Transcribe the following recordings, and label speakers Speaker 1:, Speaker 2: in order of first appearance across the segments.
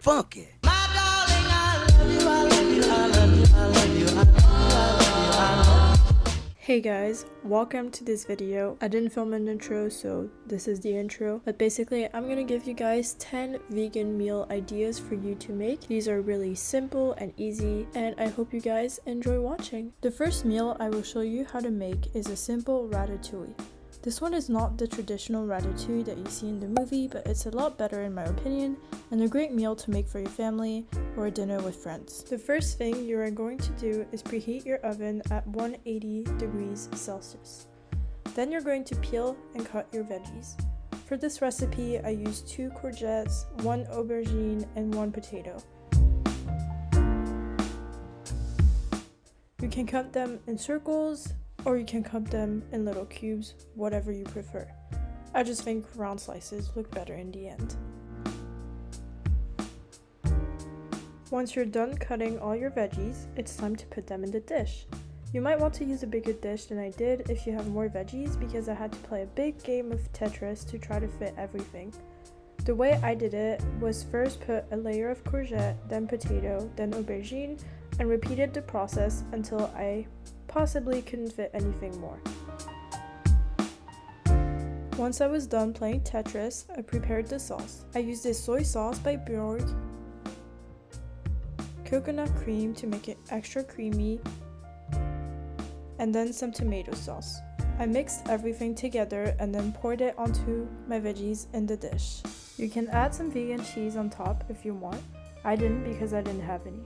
Speaker 1: funky.
Speaker 2: Hey guys, welcome to this video. I didn't film an intro, so this is the intro. But basically, I'm gonna give you guys 10 vegan meal ideas for you to make. These are really simple and easy, and I hope you guys enjoy watching. The first meal I will show you how to make is a simple ratatouille. This one is not the traditional ratatouille that you see in the movie, but it's a lot better in my opinion, and a great meal to make for your family or a dinner with friends. The first thing you are going to do is preheat your oven at 180 degrees Celsius. Then you're going to peel and cut your veggies. For this recipe, I used 2 courgettes, 1 aubergine, and 1 potato. You can cut them in circles, or you can cut them in little cubes, whatever you prefer. I just think round slices look better in the end. Once you're done cutting all your veggies, it's time to put them in the dish. You might want to use a bigger dish than I did if you have more veggies, because I had to play a big game of Tetris to try to fit everything. The way I did it was first put a layer of courgette, then potato, then aubergine, and repeated the process until I possibly couldn't fit anything more. Once I was done playing Tetris, I prepared the sauce. I used this soy sauce by Bjork, coconut cream to make it extra creamy, and then some tomato sauce. I mixed everything together and then poured it onto my veggies in the dish. You can add some vegan cheese on top if you want. I didn't because I didn't have any.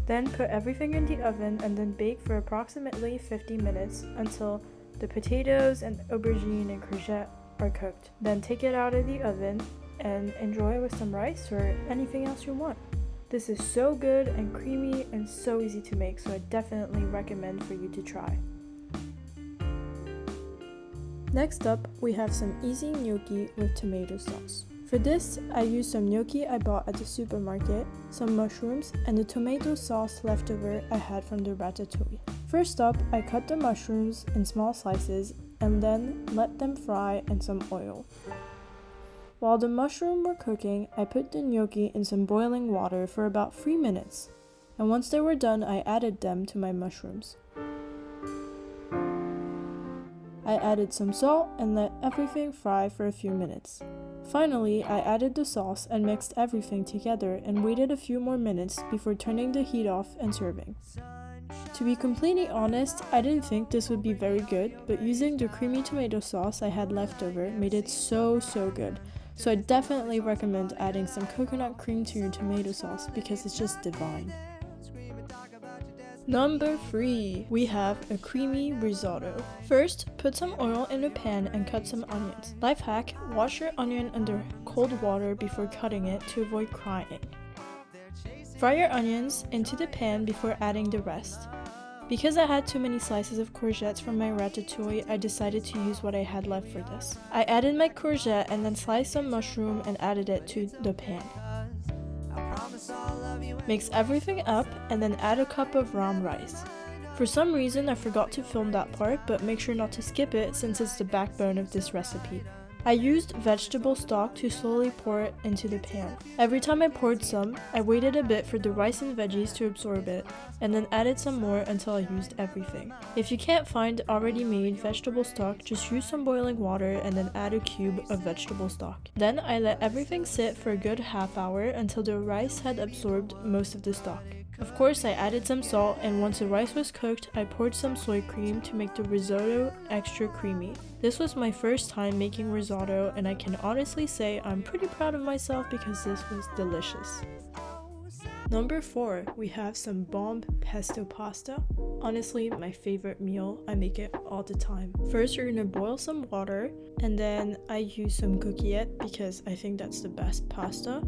Speaker 2: Then put everything in the oven and then bake for approximately 50 minutes until the potatoes and aubergine and courgette are cooked. Then take it out of the oven and enjoy with some rice or anything else you want. This is so good and creamy and so easy to make, so I definitely recommend for you to try. Next up, we have some easy gnocchi with tomato sauce. For this, I used some gnocchi I bought at the supermarket, some mushrooms, and the tomato sauce leftover I had from the ratatouille. First up, I cut the mushrooms in small slices and then let them fry in some oil. While the mushrooms were cooking, I put the gnocchi in some boiling water for about 3 minutes, and once they were done, I added them to my mushrooms. I added some salt and let everything fry for a few minutes. Finally, I added the sauce and mixed everything together and waited a few more minutes before turning the heat off and serving. To be completely honest, I didn't think this would be very good, but using the creamy tomato sauce I had left over made it so good. So I definitely recommend adding some coconut cream to your tomato sauce because it's just divine. Number 3, we have a creamy risotto. First, put some oil in a pan and cut some onions. Life hack, wash your onion under cold water before cutting it to avoid crying. Fry your onions into the pan before adding the rest. Because I had too many slices of courgettes from my ratatouille, I decided to use what I had left for this. I added my courgette and then sliced some mushroom and added it to the pan. Mix everything up and then add a cup of brown rice. For some reason I forgot to film that part, but make sure not to skip it since it's the backbone of this recipe. I used vegetable stock to slowly pour it into the pan. Every time I poured some, I waited a bit for the rice and veggies to absorb it, and then added some more until I used everything. If you can't find already made vegetable stock, just use some boiling water and then add a cube of vegetable stock. Then I let everything sit for a good half hour until the rice had absorbed most of the stock. Of course, I added some salt, and once the rice was cooked, I poured some soy cream to make the risotto extra creamy. This was my first time making risotto, and I can honestly say I'm pretty proud of myself because this was delicious. Number 4, we have some bomb pesto pasta. Honestly, my favorite meal. I make it all the time. First, you're gonna boil some water, and then I use some coquillette because I think that's the best pasta.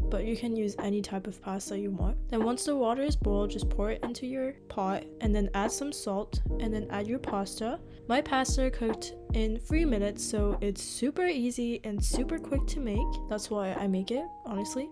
Speaker 2: But you can use any type of pasta you want. Then once the water is boiled, just pour it into your pot and then add some salt and then add your pasta. My pasta cooked in 3 minutes, so it's super easy and super quick to make. That's why I make it, honestly.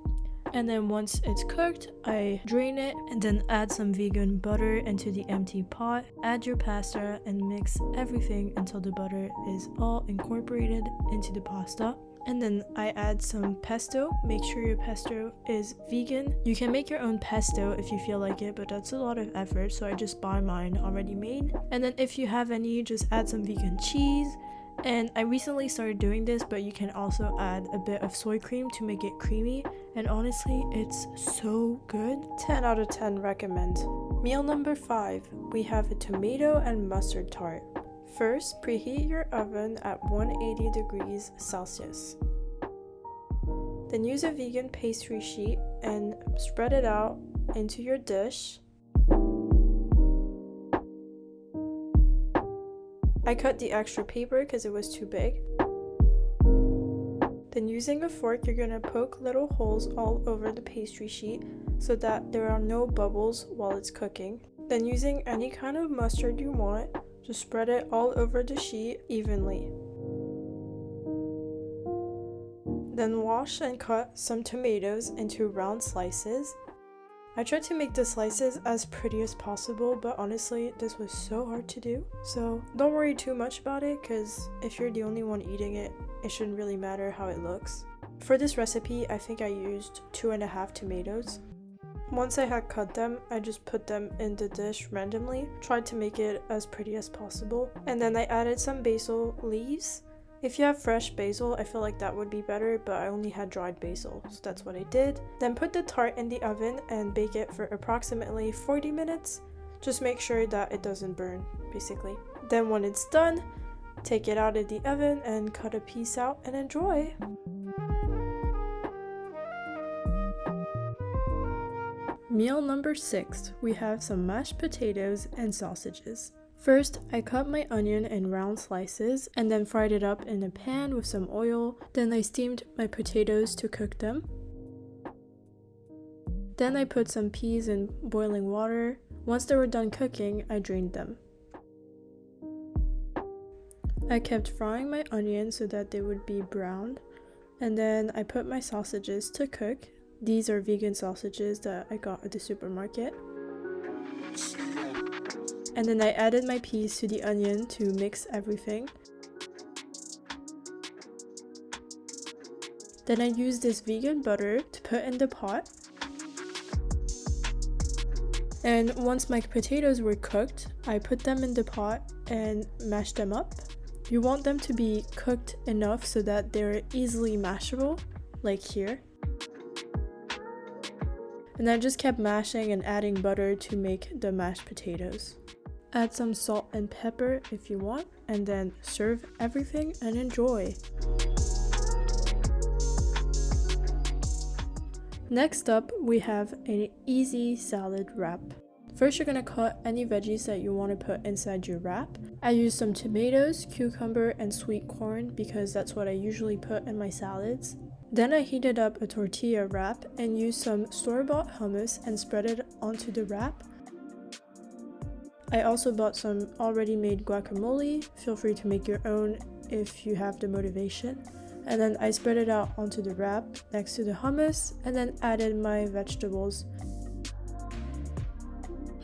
Speaker 2: And then once it's cooked, I drain it and then add some vegan butter into the empty pot. Add your pasta and mix everything until the butter is all incorporated into the pasta. and then I add some pesto. Make sure your pesto is vegan. You can make your own pesto if you feel like it, but that's a lot of effort, so I just buy mine already made. And then if you have any, just add some vegan cheese. And I recently started doing this, but you can also add a bit of soy cream to make it creamy, and honestly it's so good. 10 out of 10 recommend. Meal number 5, we have a tomato and mustard tart. First, preheat your oven at 180 degrees Celsius. Then use a vegan pastry sheet and spread it out into your dish. I cut the extra paper because it was too big. Then using a fork, you're going to poke little holes all over the pastry sheet so that there are no bubbles while it's cooking. Then using any kind of mustard you want, just spread it all over the sheet evenly. Then wash and cut some tomatoes into round slices. I tried to make the slices as pretty as possible, but honestly this was so hard to do. So don't worry too much about it, because if you're the only one eating it, it shouldn't really matter how it looks. For this recipe, I think I used 2.5 tomatoes. Once I had cut them, I just put them in the dish randomly, tried to make it as pretty as possible, and then I added some basil leaves. If you have fresh basil, I feel like that would be better, but I only had dried basil, so that's what I did. Then put the tart in the oven and bake it for approximately 40 minutes. Just make sure that it doesn't burn, basically. Then when it's done, take it out of the oven and cut a piece out and enjoy! Meal number 6, we have some mashed potatoes and sausages. First, I cut my onion in round slices and then fried it up in a pan with some oil. Then I steamed my potatoes to cook them. Then I put some peas in boiling water. Once they were done cooking, I drained them. I kept frying my onions so that they would be browned, and then I put my sausages to cook. These are vegan sausages that I got at the supermarket. And then I added my peas to the onion to mix everything. Then I used this vegan butter to put in the pot. And once my potatoes were cooked, I put them in the pot and mashed them up. You want them to be cooked enough so that they're easily mashable, like here. And I just kept mashing and adding butter to make the mashed potatoes. Add some salt and pepper if you want, and then serve everything and enjoy! Next up, we have an easy salad wrap. First, you're gonna cut any veggies that you want to put inside your wrap. I used some tomatoes, cucumber, and sweet corn because that's what I usually put in my salads. Then I heated up a tortilla wrap and used some store-bought hummus and spread it onto the wrap. I also bought some already made guacamole. Feel free to make your own if you have the motivation. And then I spread it out onto the wrap next to the hummus and then added my vegetables.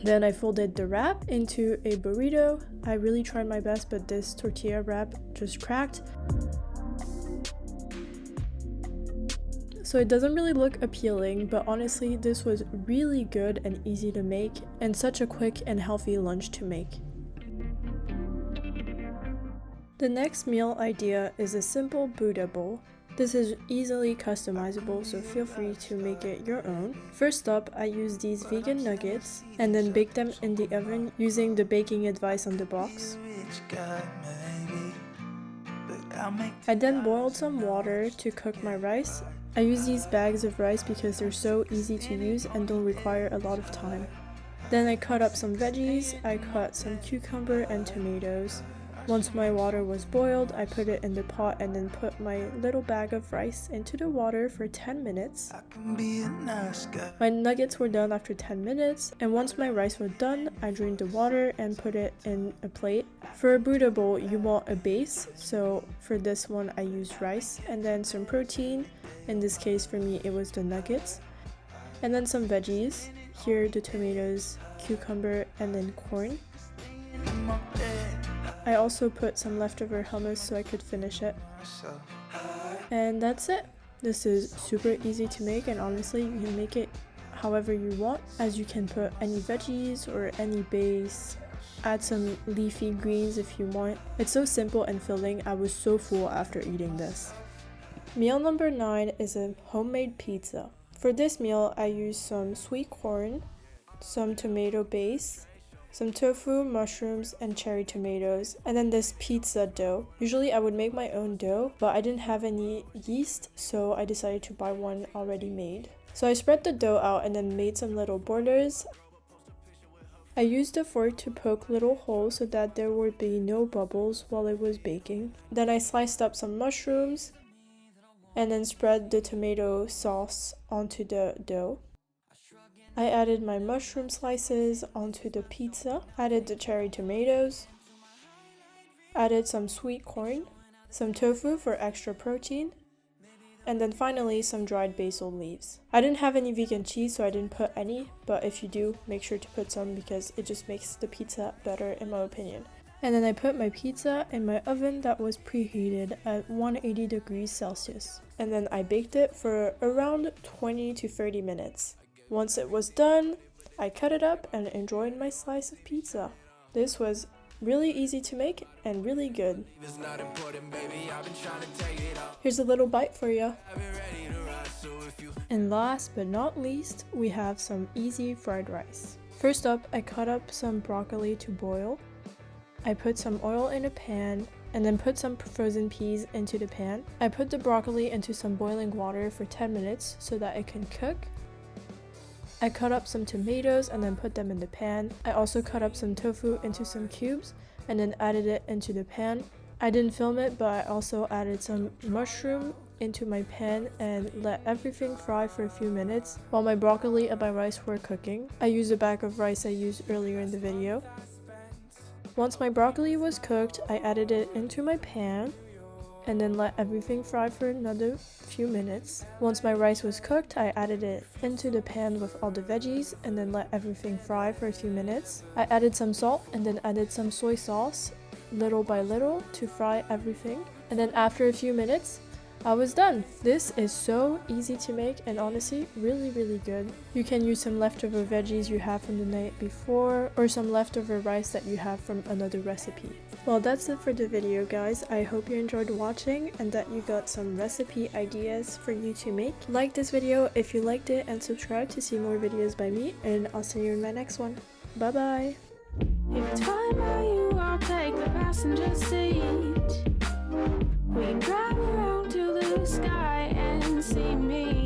Speaker 2: Then I folded the wrap into a burrito. I really tried my best, but this tortilla wrap just cracked. So it doesn't really look appealing, but honestly this was really good and easy to make, and such a quick and healthy lunch to make. The next meal idea is a simple bootable. This is easily customizable, so feel free to make it your own. First up, I use these vegan nuggets and then bake them in the oven using the baking advice on the box. I then boiled some water to cook my rice. I use these bags of rice because they're so easy to use and don't require a lot of time. Then I cut up some veggies. I cut some cucumber and tomatoes. Once my water was boiled, I put it in the pot and then put my little bag of rice into the water for 10 minutes. My nuggets were done after 10 minutes, and once my rice was done, I drained the water and put it in a plate. For a bootable, you want a base, so for this one I used rice and then some protein. In this case for me it was the nuggets. And then some veggies. Here the tomatoes, cucumber, and then corn. I also put some leftover hummus so I could finish it. And that's it. This is super easy to make, and honestly you can make it however you want, as you can put any veggies or any base, add some leafy greens if you want. It's so simple and filling. I was so full after eating this. Meal number 9 is a homemade pizza. For this meal I used some sweet corn, some tomato base, some tofu, mushrooms, and cherry tomatoes, and then this pizza dough. Usually I would make my own dough, but I didn't have any yeast, so I decided to buy one already made. So I spread the dough out and then made some little borders. I used a fork to poke little holes so that there would be no bubbles while it was baking. Then I sliced up some mushrooms and then spread the tomato sauce onto the dough. I added my mushroom slices onto the pizza, added the cherry tomatoes, added some sweet corn, some tofu for extra protein, and then finally some dried basil leaves. I didn't have any vegan cheese, so I didn't put any, but if you do, make sure to put some because it just makes the pizza better in my opinion. And then I put my pizza in my oven that was preheated at 180 degrees Celsius. And then I baked it for around 20 to 30 minutes. Once it was done, I cut it up and enjoyed my slice of pizza. This was really easy to make and really good. Here's a little bite for you. And last but not least, we have some easy fried rice. First up, I cut up some broccoli to boil. I put some oil in a pan and then put some frozen peas into the pan. I put the broccoli into some boiling water for 10 minutes so that it can cook. I cut up some tomatoes and then put them in the pan. I also cut up some tofu into some cubes and then added it into the pan. I didn't film it, but I also added some mushroom into my pan and let everything fry for a few minutes while my broccoli and my rice were cooking. I used a bag of rice I used earlier in the video. Once my broccoli was cooked, I added it into my pan and then let everything fry for another few minutes. Once my rice was cooked, I added it into the pan with all the veggies and then let everything fry for a few minutes. I added some salt and then added some soy sauce little by little to fry everything. And then after a few minutes, I was done. This is so easy to make and honestly really good. You can use some leftover veggies you have from the night before or some leftover rice that you have from another recipe. Well, that's it for the video, guys. I hope you enjoyed watching and that you got some recipe ideas for you to make. Like this video if you liked it and subscribe to see more videos by me, and I'll see you in my next one. Bye bye!
Speaker 1: If time by you, I'll take the passenger seat. We can drive around to the sky and see me.